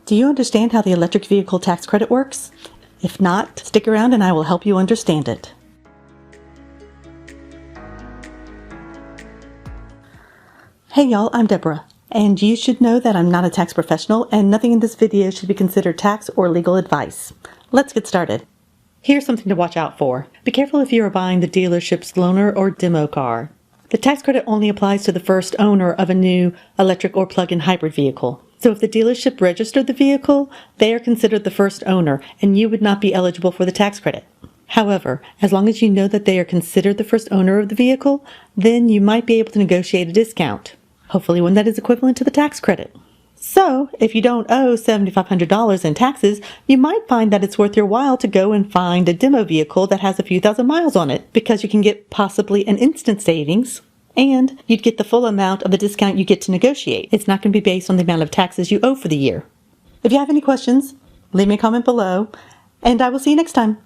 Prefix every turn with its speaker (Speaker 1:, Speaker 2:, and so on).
Speaker 1: Do you understand how the electric vehicle tax credit works? If not, stick around and I will help you understand it. Hey y'all, I'm Deborah, and you should know that I'm not a tax professional and nothing in this video should be considered tax or legal advice. Let's get started. Here's something to watch out for. Be careful if you are buying the dealership's loaner or demo car. The tax credit only applies to the first owner of a new electric or plug-in hybrid vehicle. So if the dealership registered the vehicle, they are considered the first owner and you would not be eligible for the tax credit. However, as long as you know that they are considered the first owner of the vehicle, then you might be able to negotiate a discount, hopefully one that is equivalent to the tax credit. So if you don't owe $7,500 in taxes, you might find that it's worth your while to go and find a demo vehicle that has a few thousand miles on it, because you can get possibly an instant savings, and you'd get the full amount of the discount you get to negotiate. It's not going to be based on the amount of taxes you owe for the year. If you have any questions, leave me a comment below, and I will see you next time.